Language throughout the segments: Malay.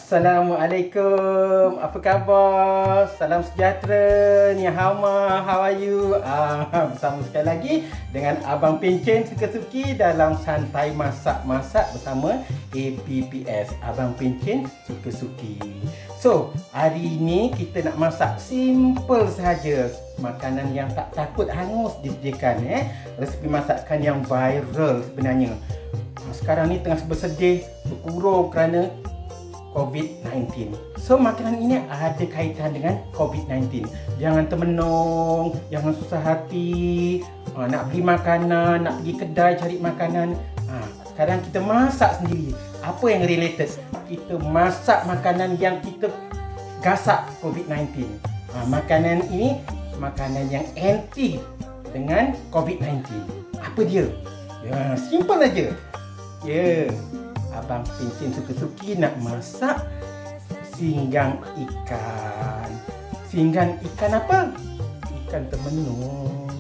Assalamualaikum. Apa khabar? Salam sejahtera. Ni Hama, how are you? Bersama sekali lagi dengan Abang Pencen Suka-Suki dalam Santai Masak-Masak bersama APPS, Abang Pencen Suka-Suki. So, hari ini kita nak masak simple sahaja. Makanan yang tak takut hangus disediakan. Resepi masakan yang viral sebenarnya. Sekarang ni tengah bersedih, berkurung kerana COVID-19. So, makanan ini ada kaitan dengan COVID-19. Jangan termenung, jangan susah hati, nak beli makanan, nak pergi kedai cari makanan. Sekarang kita masak sendiri. Apa yang related? Kita masak makanan yang kita gasak COVID-19. Makanan ini makanan yang anti dengan COVID-19. Apa dia? Ya, simple aja. Ya, Abang Pencen Suka-Suki nak masak singgang ikan. Singgang ikan apa? Ikan termenung.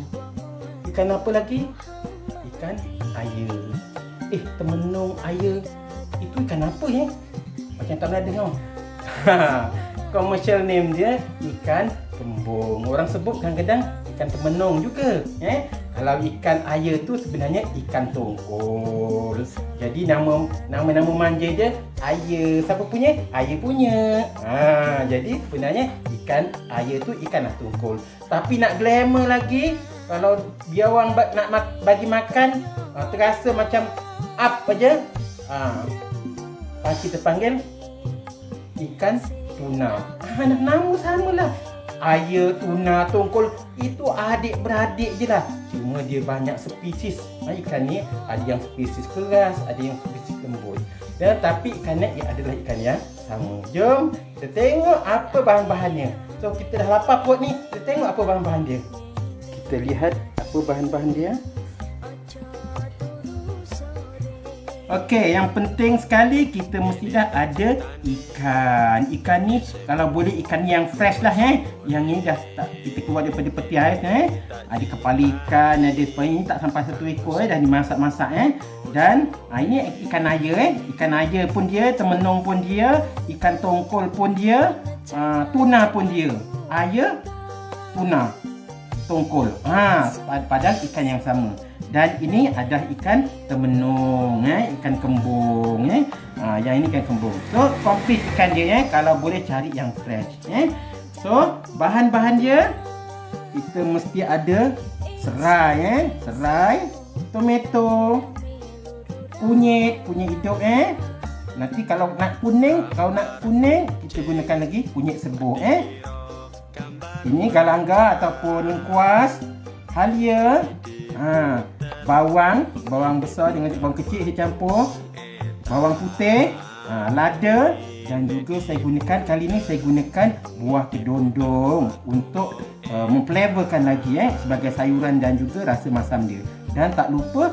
Ikan apa lagi? Ikan air. Termenung air. Itu ikan apa ya? Macam tak pernah dengar. Commercial name dia ikan kembung. Orang sebut kadang-kadang ikan termenung juga. Kalau ikan air tu sebenarnya ikan tongkol. Jadi nama manja dia air. Siapa punya? Air punya. Jadi sebenarnya ikan air tu ikanlah tongkol. Tapi nak glamour lagi, kalau dia orang nak bagi makan, terasa macam up aja. Kita panggil ikan tuna. Nama samalah. Air, tuna, tongkol itu adik-beradik je lah. Cuma dia banyak spesies. Ikan ni ada yang spesies keras, ada yang spesies lembut. Tapi ikannya adalah ikan yang sama. Jom kita tengok apa bahan-bahannya. So, kita dah lapar perut ni, kita tengok apa bahan-bahan dia. Kita lihat apa bahan-bahan dia. Okey, yang penting sekali kita mesti dah ada ikan. Ikan ni kalau boleh ikan yang fresh lah. Yang ni dah kita keluar daripada peti ais. Ada kepala ikan, ada sebenarnya ni tak sampai 1 ekor dah dimasak-masak. Dan ini ikan air. Ikan air pun dia, termenung pun dia, ikan tongkol pun dia, tuna pun dia. Air, tuna, tongkol. Padahal ikan yang sama. Dan ini adalah ikan termenung, ikan kembung. Yang ini ikan kembung. So, komplit ikan dia. Kalau boleh cari yang fresh. So, bahan-bahan dia kita mesti ada serai, serai, tomato, kunyit hidup. Nanti kalau nak kuning, kita gunakan lagi kunyit serbuk. Ini galangga ataupun lengkuas, halia, bawang besar dengan bawang kecil saya campur, bawang putih, lada, dan juga kali ini saya gunakan buah kedondong untuk memflavorkan lagi sebagai sayuran dan juga rasa masam dia. Dan tak lupa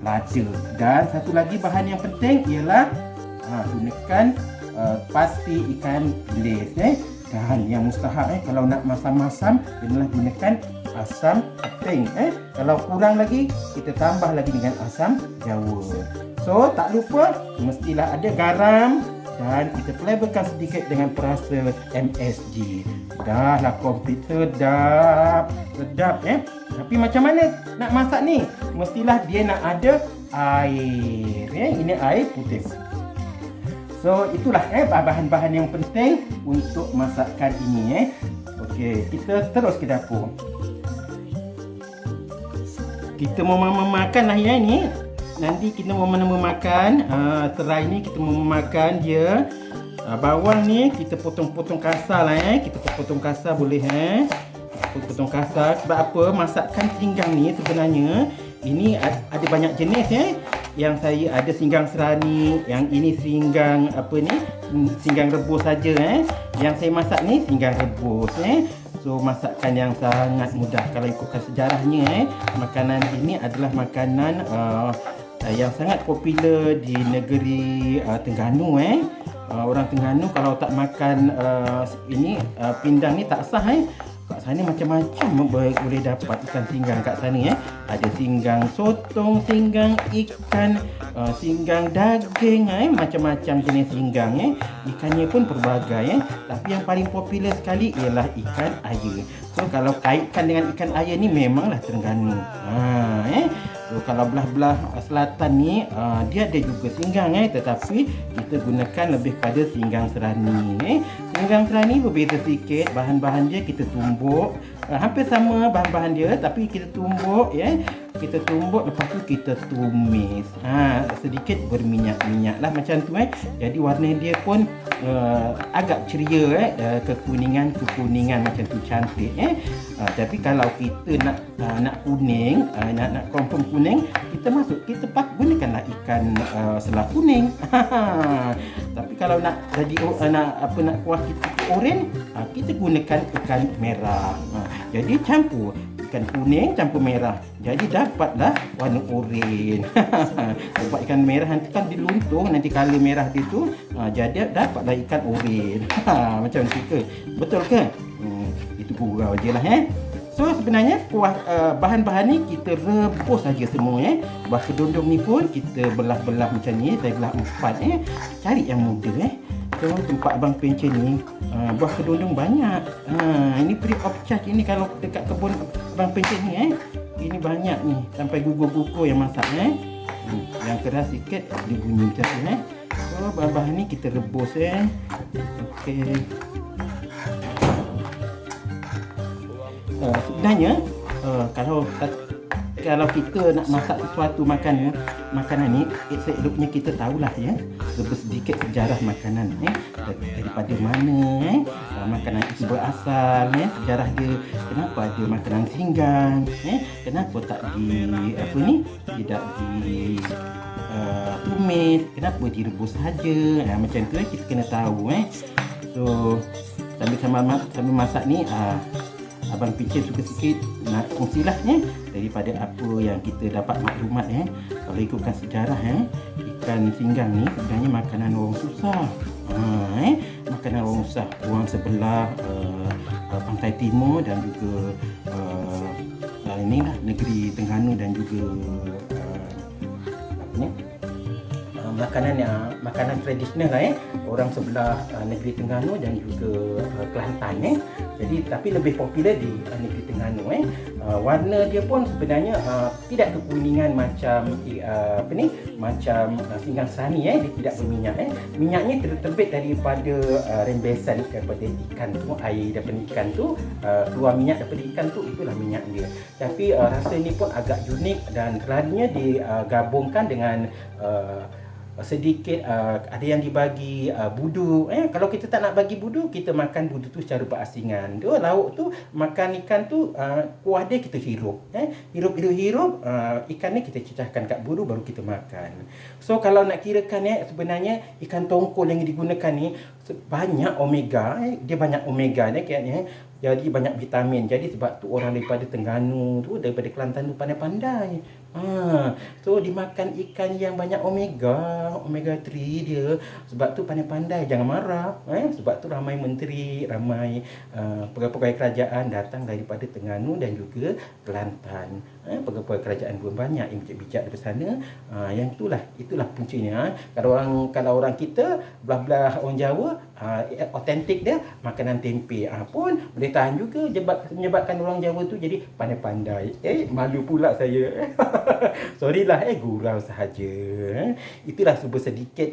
lada. Dan satu lagi bahan yang penting ialah gunakan pati ikan bilis. Dan yang mustahak kalau nak masam-masam adalah gunakan asam keting. Kalau kurang lagi kita tambah lagi dengan asam jawa. So tak lupa mestilah ada garam dan kita flavorkan sedikit dengan perasa MSG. Dah lah komplit, sedap. Tapi macam mana nak masak ni? Mestilah dia nak ada air. Ini air putih. So itulah bahan-bahan yang penting untuk masakan ini. Okey, kita terus ke dapur. Kita mau memakan lah ni. Nanti kita mau memakan serai ni, kita mau memakan dia. Bawang ni kita potong-potong kasar lah. Kita potong kasar boleh. Potong kasar. Sebab apa? Masakan singgang ni sebenarnya ini ada banyak jenis. Yang saya ada singgang serani, yang ini singgang singgang rebus saja. Yang saya masak ni singgang rebus. So masakan yang sangat mudah. Kalau ikutkan sejarahnya, makanan ini adalah makanan yang sangat popular di negeri Terengganu. Orang Terengganu kalau tak makan pindang ni tak sah. sana macam-macam boleh dapat ikan singgang kat sana. Ada singgang sotong, singgang ikan, singgang daging, macam-macam jenis singgang. Ikannya pun pelbagai. Tapi yang paling popular sekali ialah ikan air. So kalau kaitkan dengan ikan air ni memanglah Terengganu. So kalau belah-belah selatan ni dia ada juga singgang tetapi kita gunakan lebih pada singgang serani. Singgang serani berbeza sikit, bahan-bahan dia kita tumbuk. Hampir sama bahan-bahan dia tapi kita tumbuk kita tumbuk, lepas tu kita tumis. Sedikit berminyak-minyak lah macam tu. Jadi warna dia pun agak ceria, kekuningan macam tu, cantik. Tapi kalau kita nak kuning, nak confirm kuning, kita gunakanlah ikan selah kuning. Tapi kalau nak jadi nak kuah kita oren, kita gunakan ikan merah. Jadi campur ikan kuning campur merah, jadi dapatlah warna oren. Sebab ikan merah nanti kan diluntung, nanti color merah dia tu, jadi dapatlah ikan oren. Macam tu ke? Betul ke? Itu gurau je lah. So sebenarnya kuah bahan-bahan ni kita rebus saja semua. Buah kedondong ni pun kita belah-belah macam ni, saya belah 4. Cari yang muda. So tempat Abang Pencen ni buah kedondong banyak. Ini free of charge ini kalau dekat kebun Abang Pencen ni. Ini banyak ni, sampai gugur-gugur yang masak. Yang keras sikit dia bunyi macam tu. So bahan-bahan ni kita rebus. Okey. Sebenarnya kalau kita nak masak sesuatu makanan ni, seeloknya kita tahulah sedikit sejarah makanan daripada mana makanan itu berasal, sejarah dia, kenapa ada makanan singgang, kenapa tak tidak di tumis, kenapa direbus saja, macam tu kita kena tahu. So sambil masak ni, Abang Pencen suka sikit nak kongsilah daripada apa yang kita dapat maklumat. Kalau ikutkan sejarah, ikan singgang ni sebenarnya makanan orang susah. Makanan orang susah, orang sebelah pantai timur dan juga inilah negeri Terengganu dan juga makanan tradisional orang sebelah negeri Terengganu dan juga Kelantan. Jadi tapi lebih popular di negeri Terengganu. Warna dia pun sebenarnya tidak kekuningan macam macam singgang serani. Dia tidak berminyak. Minyaknya terbit daripada rembesan daripada ikan tu, air daripada ikan tu, keluar minyak daripada ikan tu, itulah minyak dia. Tapi rasa ni pun agak unik dan selalunya digabungkan dengan sedikit ada yang dibagi budu. Kalau kita tak nak bagi budu, kita makan budu tu secara berasingan. Tu lauk tu, makan ikan tu, kuah dia kita hirup. Hirup ikan ni kita cecahkan kat budu baru kita makan. So kalau nak kirakan sebenarnya ikan tongkol yang digunakan ni banyak omega. Dia banyak omega kayaknya. Jadi banyak vitamin. Jadi sebab tu orang daripada Terengganu tu, daripada Kelantan tu pandai-pandai. So dimakan ikan yang banyak omega 3 dia. Sebab tu pandai-pandai, jangan marah. Sebab tu ramai menteri, ramai pegawai kerajaan datang daripada Terengganu dan juga Kelantan. Pegawai kerajaan pun banyak yang bijak dari sana. Yang itulah puncanya. Kalau orang kita belah-belah orang Jawa, autentik dia makanan tempe pun boleh tahan juga, menyebabkan orang Jawa tu jadi pandai-pandai. Malu pula saya. Sorry lah, gurau sahaja. Itulah sedikit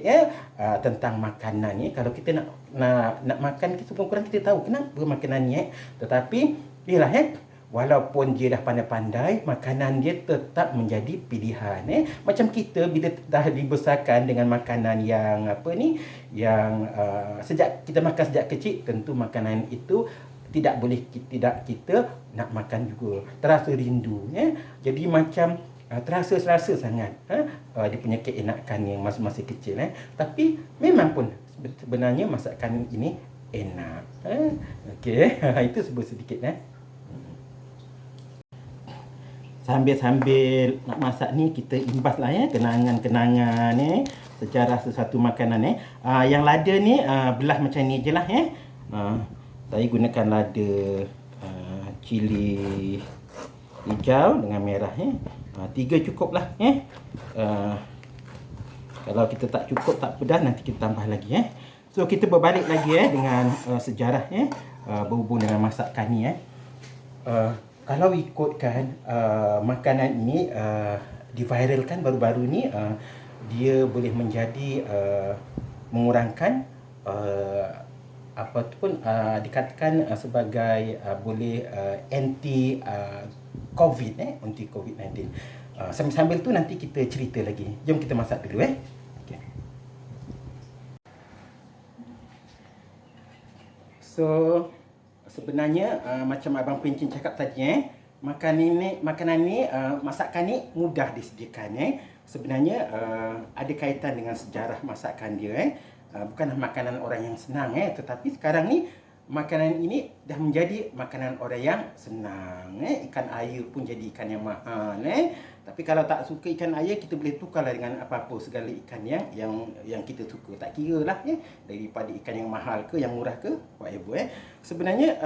tentang makanan. Kalau kita nak makan, kita kurang kita tahu kenapa makanan ni. Tetapi yalah, walaupun dia dah pandai-pandai, makanan dia tetap menjadi pilihan. Macam kita bila dah dibesarkan dengan makanan yang sejak kita makan sejak kecil, tentu makanan itu tidak boleh kita nak makan juga. Terasa rindu. Jadi macam terasa sangat dia punya keenakan yang masa kecil. Tapi memang pun sebenarnya masakan ini enak. Okey, itu sedikit. Sambil nak masak ni, kita imbaslah kenangan-kenangan sejarah sesuatu makanan. Yang lada ni belah macam ni je lah. Saya gunakan lada cili hijau dengan merah 3 cukup lah kalau kita tak cukup tak pedas, nanti kita tambah lagi So kita berbalik lagi dengan sejarah berhubung dengan masakan ni kalau ikutkan makanan ini diviralkan baru-baru ni, dia boleh menjadi mengurangkan apa tu pun dikatakan sebagai boleh anti COVID anti COVID-19. Sambil-sambil tu nanti kita cerita lagi. Jom kita masak dulu Okay. So sebenarnya macam Abang Pencin cakap tadi makanan ni masakan ni mudah disediakan Sebenarnya ada kaitan dengan sejarah masakan dia bukanlah makanan orang yang senang tetapi sekarang ni makanan ini dah menjadi makanan orang yang senang ikan air pun jadi ikan yang mahal tapi kalau tak suka ikan air, kita boleh tukarlah dengan apa-apa segala ikan yang kita suka, tak kira lah daripada ikan yang mahal ke yang murah ke whatever Sebenarnya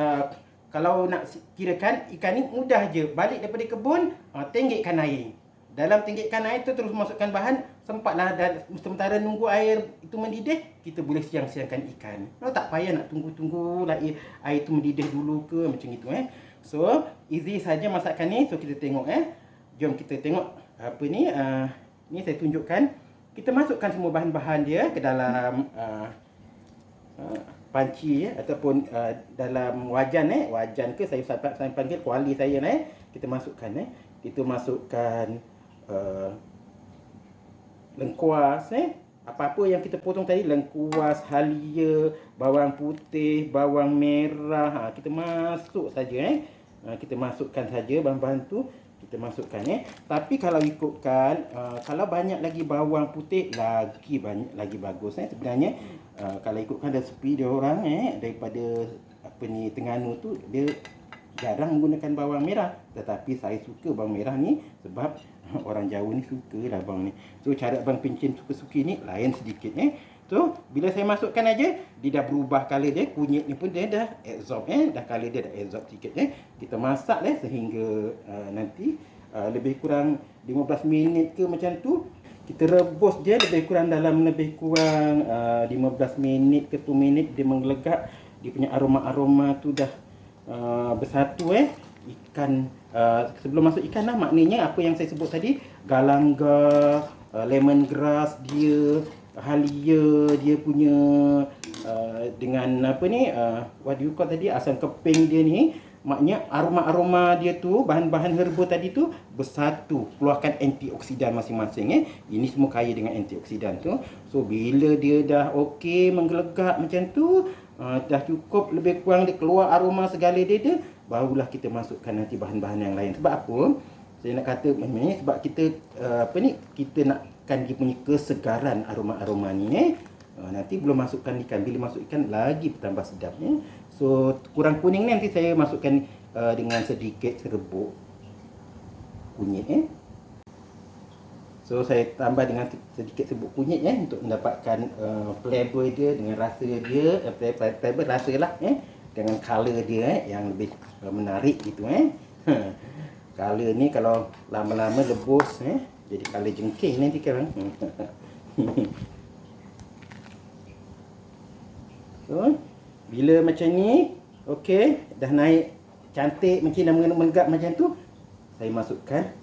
kalau nak kirakan ikan ni mudah je, balik daripada kebun tenggekkan air. Dalam tenggekkan air tu terus masukkan bahan, sempatlah sementara nunggu air itu mendidih, kita boleh siang-siangkan ikan. Tak payah nak tunggu-tunggu lah air tu mendidih dulu ke macam itu So easy saja masakan ni. So kita tengok jom kita tengok apa ni. Ni saya tunjukkan. Kita masukkan semua bahan-bahan dia ke dalam panci ataupun dalam wajan wajan ke saya panggil kuali saya kita masukkan kita masukkan lengkuas apa-apa yang kita potong tadi, lengkuas, halia, bawang putih, bawang merah, kita masuk saja kita masukkan saja bahan-bahan tu, kita masukkan tapi kalau ikutkan kalau banyak lagi bawang putih lagi bagus sebenarnya. Kalau ikutkan resepi dia orang daripada apa ni Terengganu tu, dia jarang menggunakan bawang merah, tetapi saya suka bawang merah ni sebab orang Jawa ni sukalah bawang ni. So cara Abang Pencin suka-suka ni lain sedikit So bila saya masukkan aja, dia dah berubah color dia, kunyit ni pun dia dah absorb dah color dia dah absorb sikit Kita masak sehingga nanti lebih kurang 15 minit ke macam tu. Kita rebus dia lebih kurang 15 minit ke 2 minit, dia menggelegak, dia punya aroma-aroma tu dah bersatu ikan. Sebelum masuk ikan maknanya apa yang saya sebut tadi, galangga, lemongrass dia, halia dia punya dengan apa ni what do you call tadi, asam keping dia ni, maknanya aroma-aroma dia tu, bahan-bahan herba tadi tu bersatu, keluarkan antioksidan masing-masing Ini semua kaya dengan antioksidan tu. So bila dia dah okey menggelegak macam tu, dah cukup lebih kurang dia keluar aroma segala dia, barulah kita masukkan nanti bahan-bahan yang lain. Sebab apa? Saya nak kata sebab kita kita nakkan dia punya kesegaran aroma-aroma ni nanti belum masukkan ikan, bila masuk ikan lagi bertambah sedap So kurang kuning ni nanti saya masukkan dengan sedikit serbuk kunyit So saya tambah dengan sedikit serbuk kunyit untuk mendapatkan flavor dia dengan rasa dia, flavor rasa lah dengan color dia yang lebih menarik gitu Color ni kalau lama-lama lebus jadi color jengking nanti kan So bila macam ni, okey, dah naik cantik macam dah menegak macam tu, saya masukkan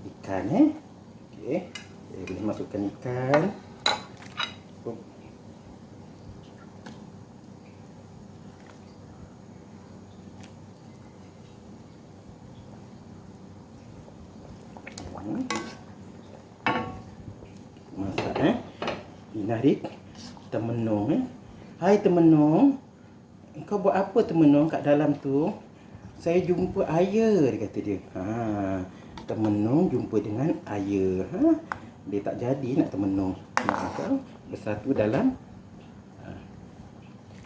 ikan Okey, saya boleh masukkan ikan. Masak dinarik temenung Hai temenung, kau buat apa temenung kat dalam tu? Saya jumpa air, dia kata dia. Temenung jumpa dengan air. Dia tak jadi nak temenung. Kau bersatu dalam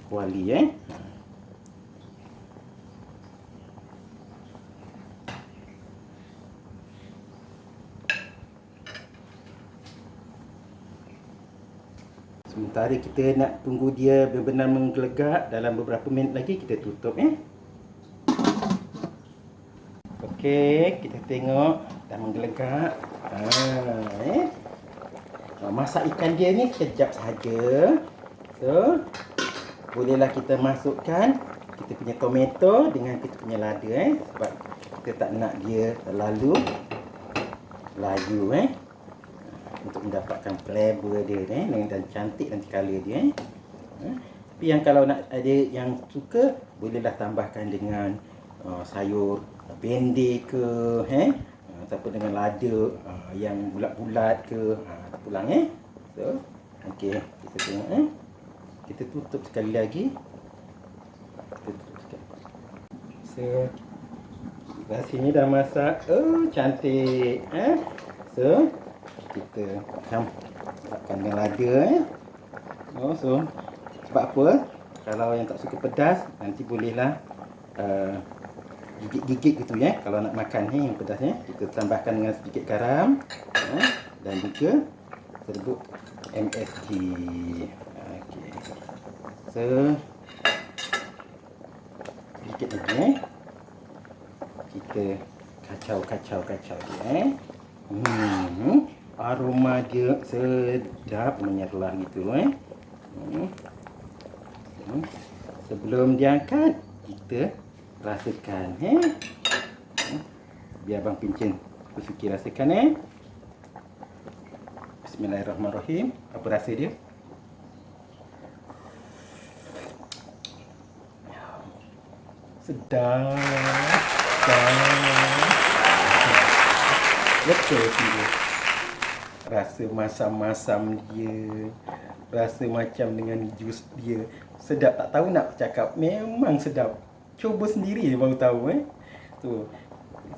kuali Sementara kita nak tunggu dia benar-benar menggelegak, dalam beberapa minit lagi kita tutup Okey, kita tengok dah menggelegak. Masak ikan dia ni sekejap saja. So, bolehlah kita masukkan kita punya tomato dengan kita punya lada sebab kita tak nak dia terlalu layu untuk mendapatkan flavor dia dan cantik nanti color dia Tapi yang kalau nak ada yang suka, bolehlah tambahkan dengan sayur bende ke ataupun dengan lada yang bulat-bulat ke pulang So, okey, kita tengok kita tutup sekali lagi. Kita tutup sekali. So, nasinya dah masak. Oh, cantik. So, kita tambahkan dengan lada so, sebab apa? Kalau yang tak suka pedas, nanti bolehlah gigit-gigit gitu kalau nak makan yang pedas kita tambahkan dengan sedikit garam dan juga serbuk MSG. Okey. So, sedikit lagi kita kacau dia aroma dia sedap menyerlah gitu Sebelum diangkat, kita rasakan biar Abang Pencen Suzuki rasakan Bismillahirrahmanirrahim. Apa rasa dia? Sedap. Betul sih. Rasa masam-masam dia, rasa macam dengan jus dia. Sedap, tak tahu nak cakap. Memang sedap. Cuba sendiri baru tahu Tu.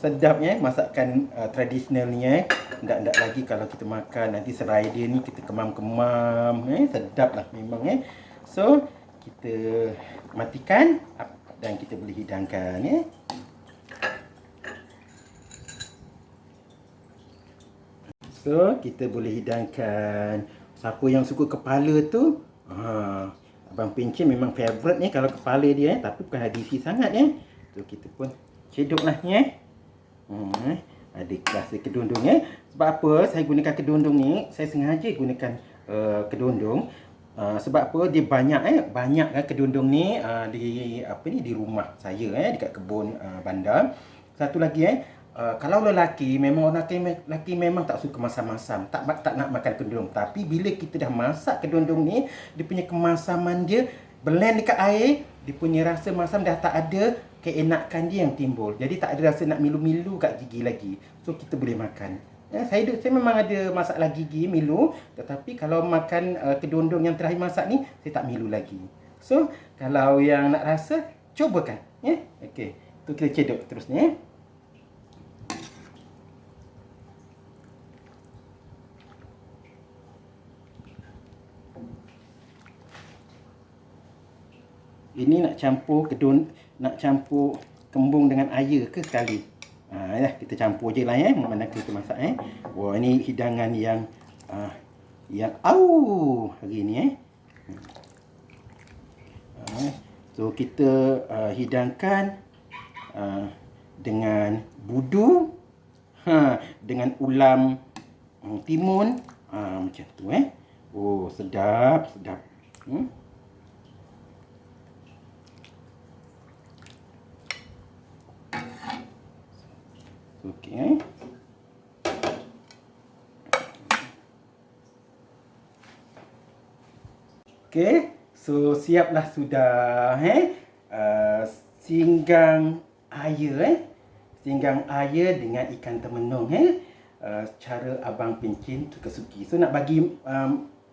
Sedapnya masakan tradisional ni Ndak lagi kalau kita makan nanti serai dia ni kita kemam-kemam sedap lah memang So, kita matikan dan kita boleh hidangkan So, kita boleh hidangkan. Siapa yang suka kepala tu, Abang Pencen memang favourite kalau kepala dia tapi bukan hadisi sangat Tu kita pun cedoklah ni ada rasa kedondong Sebab apa saya gunakan kedondong ni? Saya sengaja gunakan kedondong sebab apa? Dia banyak banyak kedondong ni di rumah saya dekat kebun bandar. Satu lagi kalau lelaki memang lelaki memang tak suka masam-masam, tak nak makan kedondong. Tapi bila kita dah masak kedondong ni, dia punya kemasaman dia blend dekat air, dia punya rasa masam dah tak ada, keenakan dia yang timbul. Jadi tak ada rasa nak milu-milu kat gigi lagi. So kita boleh makan. Saya memang ada masalah gigi, milu, tetapi kalau makan kedondong yang terakhir masak ni, saya tak milu lagi. So kalau yang nak rasa, cubakan Okey, tu kita cedok terusnya Ini nak campur kembung dengan air ke sekali. Kita campur je lah mana kita masak Wah, ini hidangan yang hari ni So kita hidangkan dengan budu dengan ulam timun macam tu Oh, sedap. Okey. Okey, so siaplah sudah singgang air singgang air dengan ikan temenung cara Abang Pencen suka-suki. So nak bagi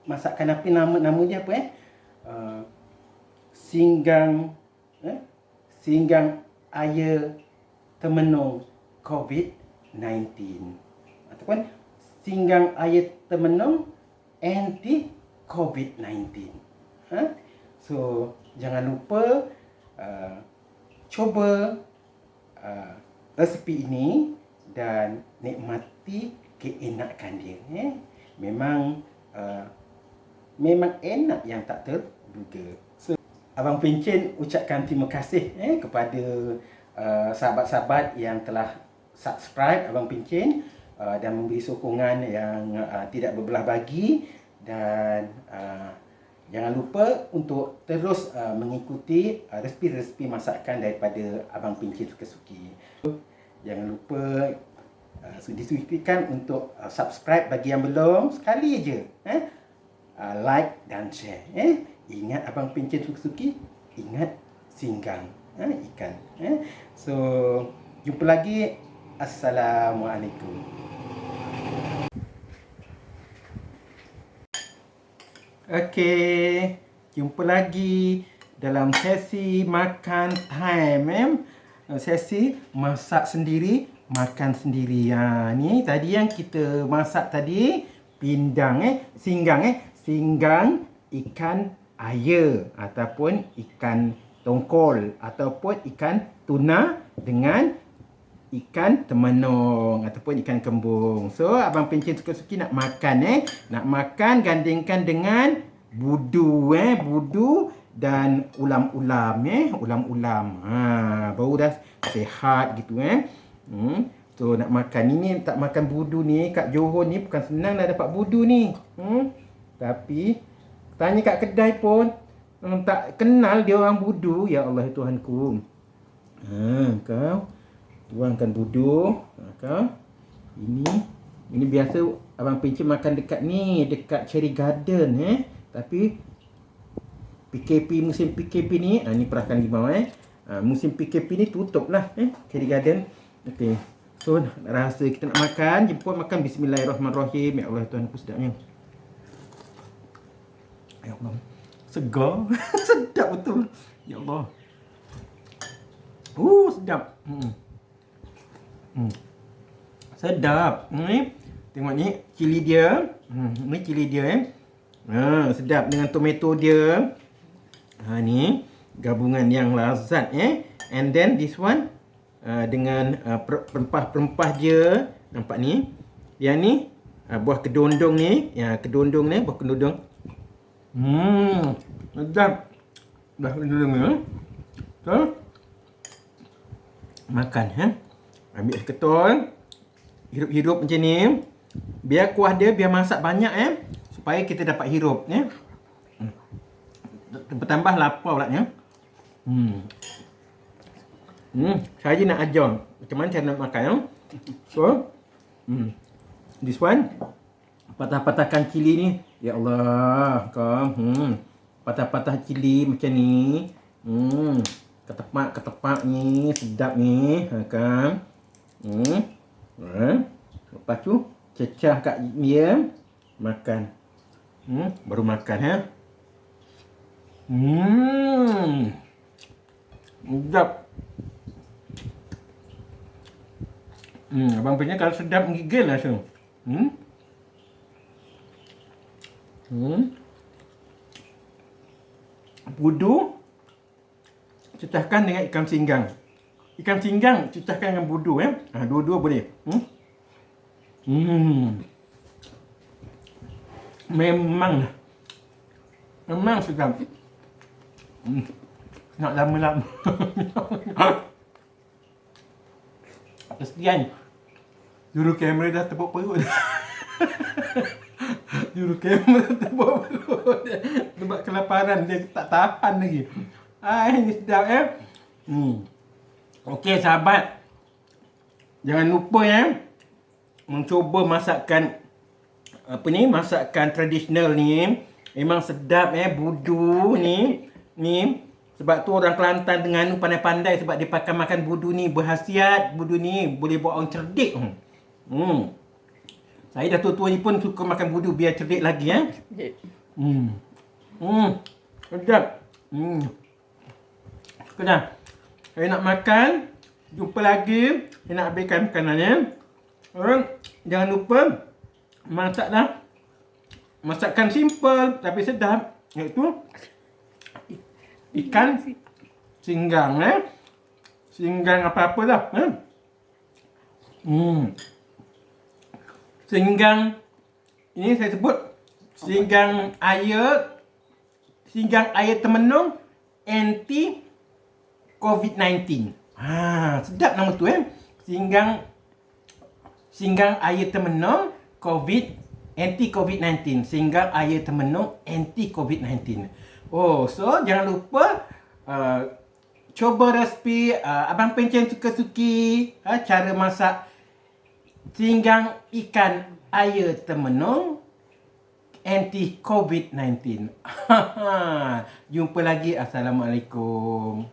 masakan apa, nama dia apa singgang air temenung COVID-19 ataupun singgang air temenung anti COVID-19. So jangan lupa cuba resipi ini dan nikmati keenakan dia memang enak yang tak terduga. So Abang Pencen ucapkan terima kasih kepada sahabat-sahabat yang telah subscribe Abang Pencen dan memberi sokongan yang tidak berbelah bagi, dan jangan lupa untuk terus mengikuti resipi-resipi masakan daripada Abang Pencen Suka-Suki. Jangan lupa disuikan untuk subscribe bagi yang belum, sekali aja like dan share. Ingat Abang Pencen Suka-Suki, ingat singgang ikan. So jumpa lagi. Assalamualaikum. Okey, jumpa lagi dalam sesi makan time. Sesi masak sendiri, makan sendiri. Ni tadi yang kita masak tadi, pindang singgang ikan air ataupun ikan tongkol ataupun ikan tuna dengan ikan temenung ataupun ikan kembung. So Abang Pencen Suka-Suki nak makan nak makan gandingkan dengan budu budu dan ulam-ulam ulam-ulam. Baru dah sihat gitu So nak makan ini, tak makan budu ni kat Johor ni bukan senang nak dapat budu ni. Tapi tanya kat kedai pun tak kenal dia orang budu. Ya Allah Tuhanku. Kau tuangkan budu. Kau ini biasa Abang Pencen makan dekat ni, dekat Cherry Garden tapi PKP, musim PKP ni ni perakan limau musim PKP ni tutup lah Cherry Garden. Okey. So rasa kita nak makan, jemput makan. Bismillahirrahmanirrahim. Ya Allah Tuhanku, sedapnya. Ya Allah. Segar. Sedap betul. Ya Allah. Sedap. Sedap. Tengok ni cili dia. Ni cili dia sedap dengan tomato dia. Ni gabungan yang lazat And then this one dengan perempah-perempah dia. Nampak ni. Yang ni buah kedondong ni. Kedondong ni, buah kedondong. Sedap. Buah kedondong ni. So makan ambil seketul, hirup-hirup macam ni. Biar kuah dia, biar masak banyak supaya kita dapat hirup bertambah lapar pula saya nak ajar macam mana cara nak makan So this one, patah-patahkan cili ni. Ya Allah, kau patah-patah cili macam ni. Ketepak ni, sedap ni kan. Lepas tu cecah kat dia, makan. Baru makan sedap. Abang punya kalau sedap menggigil langsung. Budu cecahkan dengan ikan singgang. Ikan singgang cecahkan dengan budu dua-dua boleh. Memang sedap. Nak lama-lama. Kesian. Juru kamera dah tepuk perut. Juru kamera tepuk perut. Sebab kelaparan, dia tak tahan lagi. Ini sedap Okey sahabat, jangan lupa mencuba masakan masakan tradisional ni. Memang sedap budu ni. Sebab tu orang Kelantan Terengganu pandai-pandai sebab dia pakai makan budu ni. Berkhasiat budu ni, boleh buat orang cerdik. Saya dah tua-tua ni pun suka makan budu biar cerdik lagi Sedap. Sudah. Saya nak makan. Jumpa lagi. Saya nak habiskan makanannya. Jangan lupa masaklah masakan simple tapi sedap, iaitu ikan singgang singgang apa-apalah singgang ini saya sebut singgang air temenung anti COVID-19. Sedap nama tu singgang Singgang air termenung anti COVID-19. Singgang air termenung anti COVID-19. Oh, so jangan lupa cuba resipi Abang Pencen suka-suki cara masak singgang ikan air termenung anti COVID-19. Jumpa lagi. Assalamualaikum.